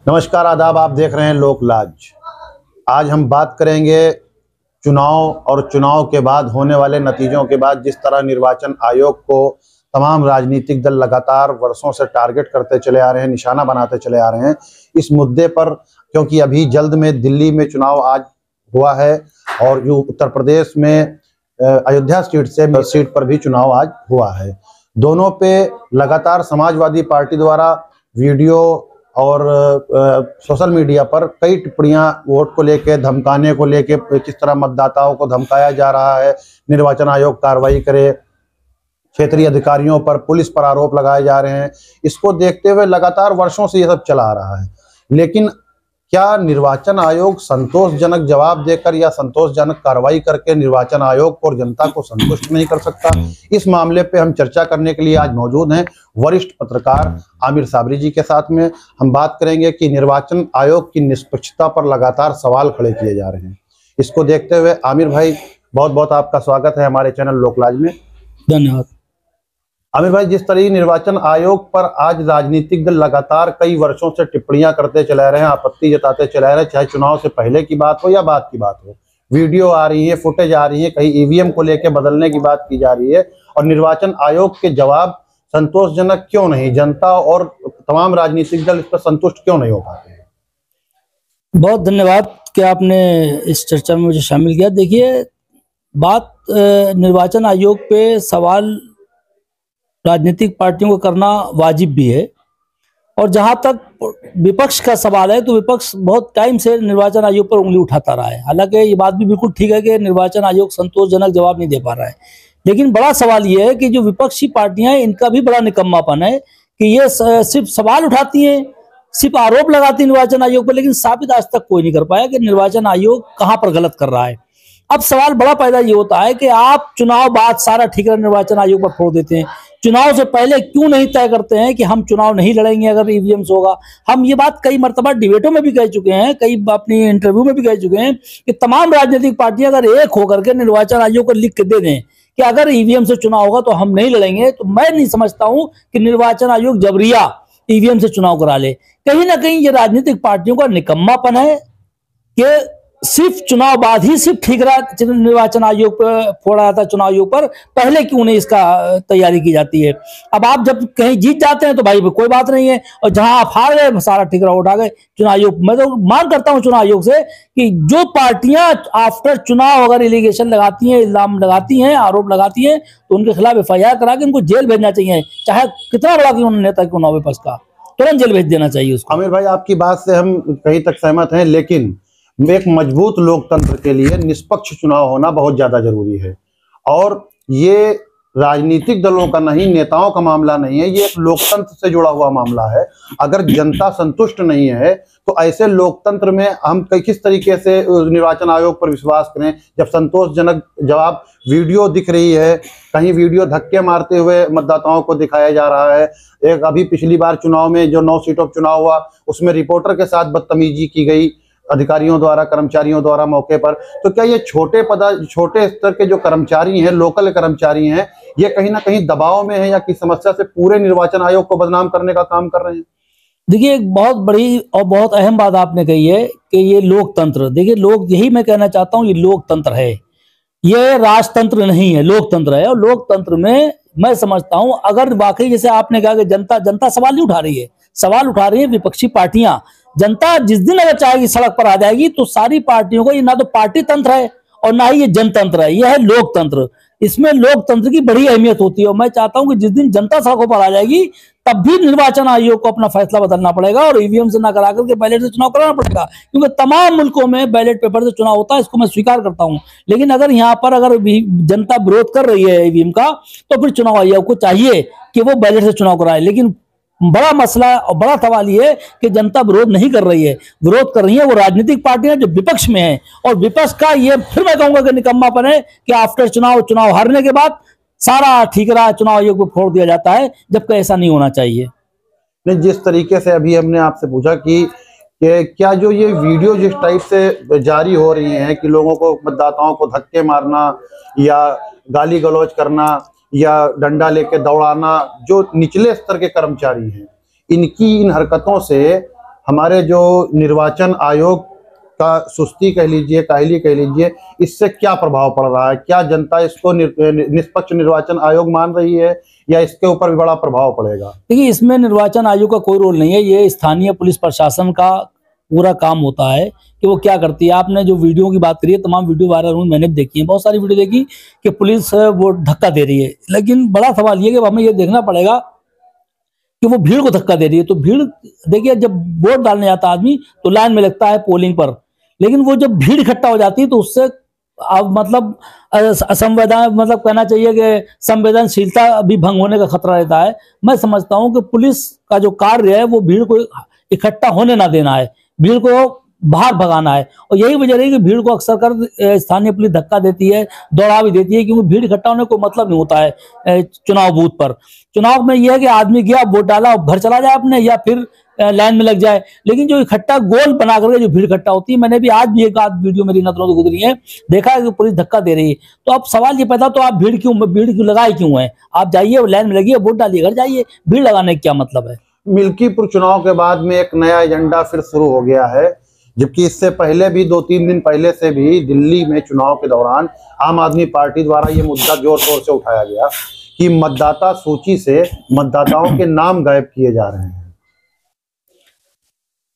नमस्कार, आदाब। आप देख रहे हैं लोकलाज। आज हम बात करेंगे चुनाव और चुनाव के बाद होने वाले नतीजों के बाद जिस तरह निर्वाचन आयोग को तमाम राजनीतिक दल लगातार वर्षों से टारगेट करते चले आ रहे हैं, निशाना बनाते चले आ रहे हैं इस मुद्दे पर, क्योंकि अभी जल्द में दिल्ली में चुनाव आज हुआ है और जो उत्तर प्रदेश में अयोध्या सीट पर भी चुनाव आज हुआ है। दोनों पे लगातार समाजवादी पार्टी द्वारा वीडियो और सोशल मीडिया पर कई टिप्पणियां वोट को लेके, धमकाने को लेके, किस तरह मतदाताओं को धमकाया जा रहा है, निर्वाचन आयोग कार्रवाई करे, क्षेत्रीय अधिकारियों पर, पुलिस पर आरोप लगाए जा रहे हैं। इसको देखते हुए लगातार वर्षों से ये सब चला आ रहा है। लेकिन क्या निर्वाचन आयोग संतोषजनक जवाब देकर या संतोषजनक कार्रवाई करके निर्वाचन आयोग और जनता को संतुष्ट नहीं कर सकता? इस मामले पे हम चर्चा करने के लिए आज मौजूद हैं वरिष्ठ पत्रकार आमिर साबरी जी के साथ में। हम बात करेंगे कि निर्वाचन आयोग की निष्पक्षता पर लगातार सवाल खड़े किए जा रहे हैं। इसको देखते हुए आमिर भाई, बहुत बहुत आपका स्वागत है हमारे चैनल लोकलाज में। धन्यवाद। आमिर भाई, जिस तरह निर्वाचन आयोग पर आज राजनीतिक दल लगातार कई वर्षों से टिप्पणियां करते चले रहे हैं, आपत्ति जताते चले रहे हैं, चाहे चुनाव से पहले की बात हो या बाद की बात हो, वीडियो आ रही है, फुटेज आ रही है, कहीं ईवीएम को लेकर बदलने की बात की जा रही है, और निर्वाचन आयोग के जवाब संतोषजनक क्यों नहीं? जनता और तमाम राजनीतिक दल इस पर संतुष्ट क्यों नहीं हो पाते हैं? बहुत धन्यवाद कि आपने इस चर्चा में मुझे शामिल किया। देखिए, बात निर्वाचन आयोग पे सवाल राजनीतिक पार्टियों को करना वाजिब भी है, और जहां तक विपक्ष का सवाल है तो विपक्ष बहुत टाइम से निर्वाचन आयोग पर उंगली उठाता रहा है। हालांकि ये बात भी बिल्कुल ठीक है कि निर्वाचन आयोग संतोषजनक जवाब नहीं दे पा रहा है, लेकिन बड़ा सवाल ये है कि जो विपक्षी पार्टियां हैं इनका भी बड़ा निकम्मापन है कि ये सिर्फ सवाल उठाती हैं, सिर्फ आरोप लगाती है निर्वाचन आयोग पर, लेकिन साबित आज तक कोई नहीं कर पाया कि निर्वाचन आयोग कहां पर गलत कर रहा है। अब सवाल बड़ा पैदा ये होता है कि आप चुनाव बाद सारा ठिकाना निर्वाचन आयोग पर छोड़ देते हैं, चुनाव से पहले क्यों नहीं तय करते हैं कि हम चुनाव नहीं लड़ेंगे अगर ईवीएम से होगा। हम ये बात कई मर्तबा डिबेटों में भी कह चुके हैं, कई अपनी इंटरव्यू में भी कह चुके हैं कि तमाम राजनीतिक पार्टियां अगर एक होकर के निर्वाचन आयोग को लिख के दे दें कि अगर ईवीएम से चुनाव होगा तो हम नहीं लड़ेंगे, तो मैं नहीं समझता हूं कि निर्वाचन आयोग जबरिया ईवीएम से चुनाव करा ले। कहीं ना कहीं ये राजनीतिक पार्टियों का निकम्मापन है कि सिर्फ चुनाव बाद ही सिर्फ ठीक रहा निर्वाचन आयोग पर फोड़ा जाता है, चुनाव आयोग पर पहले क्यों नहीं इसका तैयारी की जाती है। अब आप जब कहीं जीत जाते हैं तो भाई कोई बात नहीं है, और जहां आप हार गए सारा ठिकरा उठा गए चुनाव आयोग। मैं तो मांग करता हूं चुनाव आयोग से कि जो पार्टियां आफ्टर चुनाव अगर एलिगेशन लगाती हैं, इल्जाम लगाती हैं, आरोप लगाती हैं, तो उनके खिलाफ एफआईआर करा के उनको जेल भेजना चाहिए, चाहे कितना बड़ा क्यों नेता क्यों ना हो विपक्ष का, तुरंत जेल भेज देना चाहिए उसको। आमिर भाई, आपकी बात से हम कहीं तक सहमत हैं, लेकिन एक मजबूत लोकतंत्र के लिए निष्पक्ष चुनाव होना बहुत ज्यादा जरूरी है। और ये राजनीतिक दलों का नहीं, नेताओं का मामला नहीं है, ये एक लोकतंत्र से जुड़ा हुआ मामला है। अगर जनता संतुष्ट नहीं है तो ऐसे लोकतंत्र में हम किस तरीके से निर्वाचन आयोग पर विश्वास करें जब संतोषजनक जवाब, वीडियो दिख रही है, कहीं वीडियो धक्के मारते हुए मतदाताओं को दिखाया जा रहा है। एक अभी पिछली बार चुनाव में जो 9 सीटों पर चुनाव हुआ उसमें रिपोर्टर के साथ बदतमीजी की गई अधिकारियों द्वारा, कर्मचारियों द्वारा मौके पर। तो क्या ये छोटे स्तर के जो कर्मचारी हैं, लोकल कर्मचारी हैं, ये कहीं ना कहीं दबाव में है या किस समस्या से पूरे निर्वाचन आयोग को बदनाम करने का काम कर रहे हैं? देखिए, एक बहुत बड़ी और बहुत अहम बात आपने कही है कि ये लोकतंत्र, देखिए लोग, यही मैं कहना चाहता हूँ, ये लोकतंत्र है, ये राजतंत्र नहीं है, लोकतंत्र है। और लोकतंत्र में मैं समझता हूं अगर वाकई जैसे आपने कहा कि जनता सवाल नहीं उठा रही है, सवाल उठा रही है विपक्षी पार्टियां। जनता जिस दिन अगर चाहेगी सड़क पर आ जाएगी तो सारी पार्टियों को, ये ना तो पार्टी तंत्र है और ना ही ये जनतंत्र है, यह है लोकतंत्र। इसमें लोकतंत्र की बड़ी अहमियत होती है, और मैं चाहता हूं कि जिस दिन जनता सड़कों पर आ जाएगी तब भी निर्वाचन आयोग को अपना फैसला बदलना पड़ेगा और ईवीएम से ना करा करके बैलेट से चुनाव कराना पड़ेगा, क्योंकि तमाम मुल्कों में बैलेट पेपर से चुनाव होता है, इसको मैं स्वीकार करता हूं। लेकिन अगर यहाँ पर अगर जनता विरोध कर रही है ईवीएम का, तो फिर चुनाव आयोग को चाहिए कि वो बैलेट से चुनाव कराए। लेकिन बड़ा मसला और बड़ा सवाल ये है कि जनता विरोध नहीं कर रही है, विरोध कर रही है वो राजनीतिक पार्टियां जो विपक्ष में है। और विपक्ष का ये फिर मैं कहूंगा कि निकम्मापन है कि आफ्टर चुनाव हारने के बाद सारा ठीकरा चुनाव आयोग को फोड़ दिया जाता है, जबकि ऐसा नहीं होना चाहिए। नहीं, जिस तरीके से अभी हमने आपसे पूछा कि क्या जो ये वीडियो जिस टाइप से जारी हो रही हैं कि लोगों को, मतदाताओं को धक्के मारना या गाली गलौज करना या डंडा लेके दौड़ाना, जो निचले स्तर के कर्मचारी हैं, इनकी इन हरकतों से हमारे जो निर्वाचन आयोग का सुस्ती कह लीजिए, काहली कह लीजिए, इससे क्या प्रभाव पड़ रहा है? क्या जनता इसको निष्पक्ष निर्वाचन आयोग मान रही है या इसके ऊपर भी बड़ा प्रभाव पड़ेगा? देखिए, इसमें निर्वाचन आयोग का कोई रोल नहीं है। ये स्थानीय पुलिस प्रशासन का पूरा काम होता है कि वो क्या करती है। आपने जो वीडियो की बात करी है, तमाम वीडियो वायरल हुई, मैंने भी देखी है, बहुत सारी वीडियो देखी कि पुलिस वो धक्का दे रही है। लेकिन बड़ा सवाल ये कि हमें ये देखना पड़ेगा कि वो भीड़ को धक्का दे रही है। तो भीड़, देखिए, जब वोट डालने जाता आदमी तो लाइन में लगता है पोलिंग पर, लेकिन वो जब भीड़ इकट्ठा हो जाती है तो उससे अब मतलब मतलब कहना चाहिए कि संवेदनशीलता भी भंग होने का खतरा रहता है। मैं समझता हूं कि पुलिस का जो कार्य है वो भीड़ को इकट्ठा होने ना देना है, भीड़ को बाहर भगाना है। और यही वजह रही कि भीड़ को अक्सर कर स्थानीय पुलिस धक्का देती है, दौड़ा भी देती है, क्योंकि भीड़ इकट्ठा होने को मतलब नहीं होता है चुनाव बूथ पर। चुनाव में यह है कि आदमी गया, वोट डाला, घर चला जाए अपने, या फिर लाइन में लग जाए। लेकिन जो इकट्ठा गोल बना करके जो भीड़ इकट्ठा होती है, मैंने भी आज भी एक आध वीडियो मेरी नजरों से गुजरी है, देखा है कि पुलिस धक्का दे रही है। तो अब सवाल ये पैदा, तो आप भीड़ क्यों लगाए क्यों है? आप जाइए, लाइन में लगिए, वोट डालिए, घर जाइए, भीड़ लगाने का क्या मतलब है? मिल्कीपुर चुनाव के बाद में एक नया एजेंडा फिर शुरू हो गया है, जबकि इससे पहले भी 2-3 दिन पहले से भी दिल्ली में चुनाव के दौरान आम आदमी पार्टी द्वारा ये मुद्दा जोर शोर से उठाया गया कि मतदाता सूची से मतदाताओं के नाम गायब किए जा रहे हैं।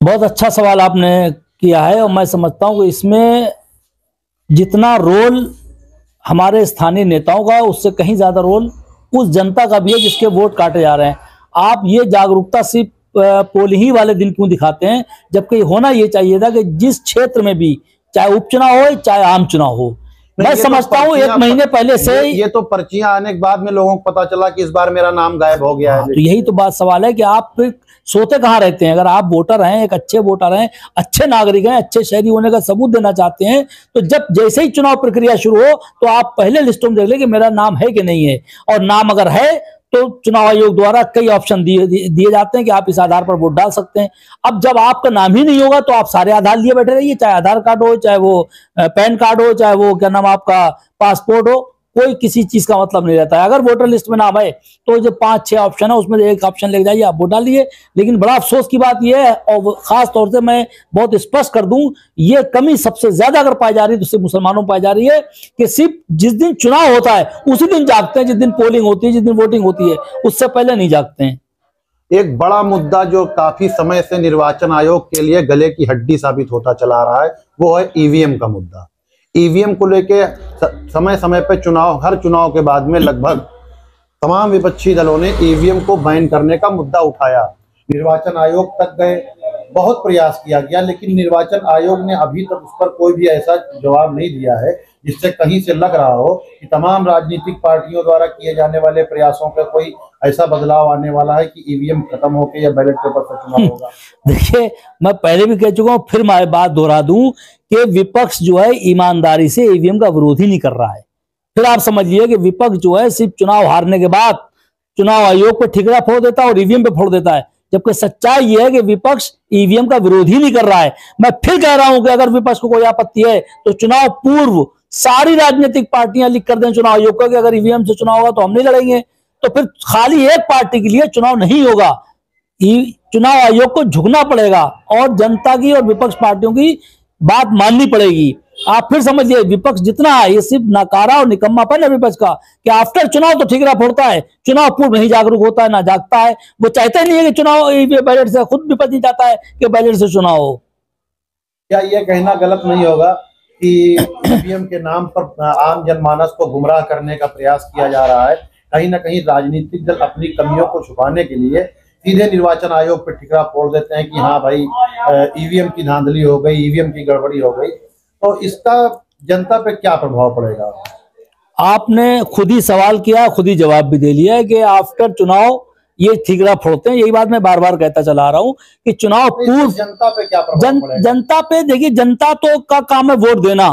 बहुत अच्छा सवाल आपने किया है, और मैं समझता हूं कि इसमें जितना रोल हमारे स्थानीय नेताओं का, उससे कहीं ज्यादा रोल उस जनता का भी है जिसके वोट काटे जा रहे हैं। आप ये जागरूकता सिर्फ पोलिंग ही वाले दिन क्यों दिखाते हैं, जबकि होना ये चाहिए था कि जिस क्षेत्र में भी, चाहे उपचुनाव हो चाहे आम चुनाव हो, मैं समझता हूँ 1 महीने पहले से ये तो पर्चियां आने के बाद में लोगों को पता चला कि इस बार मेरा नाम गायब हो गया है। तो यही तो बात सवाल है कि आप फिर सोते कहाँ रहते हैं? अगर आप वोटर हैं, एक अच्छे वोटर हैं, अच्छे नागरिक हैं, अच्छे शहरी होने का सबूत देना चाहते हैं, तो जब जैसे ही चुनाव प्रक्रिया शुरू हो तो आप पहले लिस्टों में देख लें कि मेरा नाम है कि नहीं है। और नाम अगर है तो चुनाव आयोग द्वारा कई ऑप्शन दिए जाते हैं कि आप इस आधार पर वोट डाल सकते हैं। अब जब आपका नाम ही नहीं होगा तो आप सारे आधार लिए बैठे रहिए, चाहे आधार कार्ड हो, चाहे वो पैन कार्ड हो, चाहे वो क्या नाम आपका पासपोर्ट हो, कोई किसी चीज का मतलब नहीं रहता है। अगर वोटर लिस्ट में नाम है तो जो 5-6 ऑप्शन है उसमें एक ऑप्शन लेके जाइए, आप वोट डालिए। लेकिन बड़ा अफसोस की बात यह है, और खास तौर से मैं बहुत स्पष्ट कर दूं, ये कमी सबसे ज्यादा अगर पाई जा रही है तो सिर्फ मुसलमानों में पाई जा रही है कि सिर्फ जिस दिन चुनाव होता है उसी दिन जागते हैं, जिस दिन पोलिंग होती है, जिस दिन वोटिंग होती है, उससे पहले नहीं जागते हैं। एक बड़ा मुद्दा जो काफी समय से निर्वाचन आयोग के लिए गले की हड्डी साबित होता चला रहा है, वो है ईवीएम का मुद्दा। ईवीएम को लेके समय समय पे हर चुनाव के बाद में लगभग तमाम विपक्षी दलों ने ईवीएम को बैन करने का मुद्दा उठाया। निर्वाचन आयोग तक गए, बहुत प्रयास किया गया, लेकिन निर्वाचन आयोग ने अभी तक उस पर कोई भी ऐसा जवाब नहीं दिया है जिससे कहीं से लग रहा हो कि तमाम राजनीतिक पार्टियों द्वारा किए जाने वाले प्रयासों का कोई ऐसा बदलाव आने वाला है कि ईवीएम खत्म होकर या बैलेट पेपर पर चुनाव होगा। देखिए, मैं पहले भी कह चुका हूं, फिर मैं बात दोहरा दूं कि विपक्ष जो है ईमानदारी से ईवीएम का विरोध ही नहीं कर रहा है। फिर आप समझिए कि विपक्ष जो है सिर्फ चुनाव हारने के बाद चुनाव आयोग पर ठिकरा फोड़ देता है और ईवीएम पे फोड़ देता है, जबकि सच्चाई यह है कि विपक्ष ईवीएम का विरोध ही नहीं कर रहा है। मैं फिर कह रहा हूं कि अगर विपक्ष को कोई आपत्ति है तो चुनाव पूर्व सारी राजनीतिक पार्टियां लिख कर दें चुनाव आयोग को कि अगर ईवीएम से चुनाव होगा तो हम नहीं लड़ेंगे, तो फिर खाली एक पार्टी के लिए चुनाव नहीं होगा। चुनाव आयोग को झुकना पड़ेगा और जनता की और विपक्ष पार्टियों की बात माननी पड़ेगी। आप फिर समझिए, विपक्ष जितना है ये सिर्फ नकारा और निकम्मापन है विपक्ष का कि आफ्टर चुनाव तो ठिकरा फोड़ता है, चुनाव पूर्व नहीं जागरूक होता है, ना जागता है। वो चाहता ही नहीं है कि चुनाव बैलेट से, खुद विपक्ष नहीं चाहता है कि बैलेट से चुनाव हो। क्या ये कहना गलत नहीं होगा कि ईवीएम के नाम पर आम जनमानस को गुमराह करने का प्रयास किया जा रहा है? कहीं ना कहीं राजनीतिक दल अपनी कमियों को छुपाने के लिए सीधे निर्वाचन आयोग पर ठिकरा फोड़ देते हैं कि हाँ भाई, ईवीएम की धांधली हो गई, ईवीएम की गड़बड़ी हो गई। तो इसका जनता पे क्या प्रभाव पड़ेगा? आपने खुद ही सवाल किया, खुद ही जवाब भी दे लिया है कि आफ्टर चुनाव ये ठिकरा फोड़ते हैं। यही बात मैं बार बार कहता चला रहा हूं कि चुनाव पूर्व जनता पे क्या प्रभाव पड़ेगा? जनता पे देखिए, जनता तो का काम है वोट देना,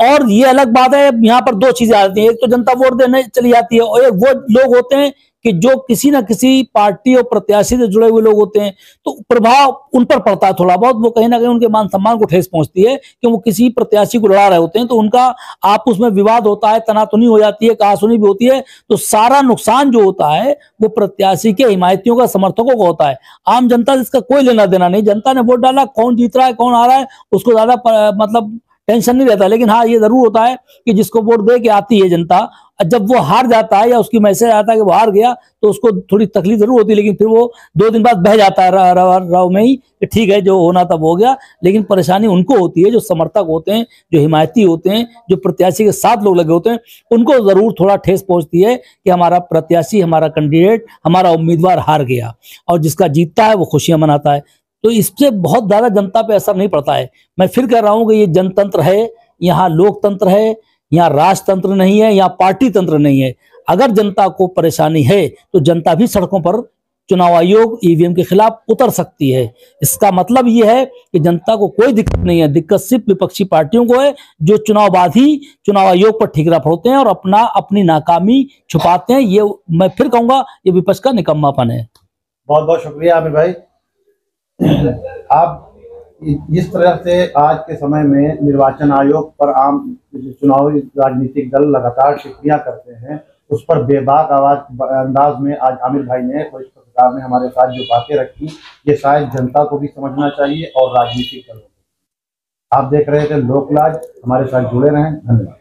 और ये अलग बात है, यहाँ पर दो चीजें आती हैं, एक तो जनता वोट देने चली जाती है और एक वो लोग होते हैं कि जो किसी ना किसी पार्टी और प्रत्याशी से जुड़े हुए लोग होते हैं, तो प्रभाव उन पर पड़ता है थोड़ा बहुत, वो कहीं ना कहीं उनके मान सम्मान को ठेस पहुंचती है कि वो किसी प्रत्याशी को लड़ा रहे होते हैं, तो उनका आपस में विवाद होता है, तनातनी हो जाती है, कहासुनी भी होती है, तो सारा नुकसान जो होता है वो प्रत्याशी के हिमायतियों का, समर्थकों का होता है। आम जनता इसका कोई लेना देना नहीं, जनता ने वोट डाला, कौन जीत रहा है कौन आ रहा है उसको ज्यादा मतलब टेंशन नहीं रहता। लेकिन हाँ, ये जरूर होता है कि जिसको वोट दे के आती है जनता, जब वो हार जाता है या उसकी मैसेज आता है कि वो हार गया, तो उसको थोड़ी तकलीफ जरूर होती है, लेकिन फिर वो 2 दिन बाद बह जाता है राव में ही कि ठीक है, जो होना था वो हो गया। लेकिन परेशानी उनको होती है जो समर्थक होते हैं, जो हिमायती होते हैं, जो प्रत्याशी के साथ लोग लगे होते हैं, उनको जरूर थोड़ा ठेस पहुंचती है कि हमारा प्रत्याशी, हमारा कैंडिडेट, हमारा उम्मीदवार हार गया, और जिसका जीतता है वो खुशियां मनाता है। तो इससे बहुत ज्यादा जनता पे असर नहीं पड़ता है। मैं फिर कह रहा हूं कि ये जनतंत्र है, यहाँ लोकतंत्र है, यहाँ राजतंत्र नहीं है, यहाँ पार्टी तंत्र नहीं है। अगर जनता को परेशानी है तो जनता भी सड़कों पर चुनाव आयोग ईवीएम के खिलाफ उतर सकती है। इसका मतलब ये है कि जनता को कोई दिक्कत नहीं है, दिक्कत सिर्फ विपक्षी पार्टियों को है, जो चुनाव बाद ही चुनाव आयोग पर ठीकरा फोड़ते हैं और अपनी नाकामी छुपाते हैं। ये मैं फिर कहूंगा, ये विपक्ष का निकम्मापन है। बहुत बहुत शुक्रिया आमिर भाई। आप इस तरह से आज के समय में निर्वाचन आयोग पर आम चुनावी राजनीतिक दल लगातार टिप्पणियां करते हैं, उस पर बेबाक अंदाज में आज आमिर भाई ने, वरिष्ठ पत्रकार ने हमारे साथ जो बातें रखी, ये शायद जनता को भी समझना चाहिए और राजनीतिक दलों को। आप देख रहे थे लोकलाज, हमारे साथ जुड़े रहें। धन्यवाद।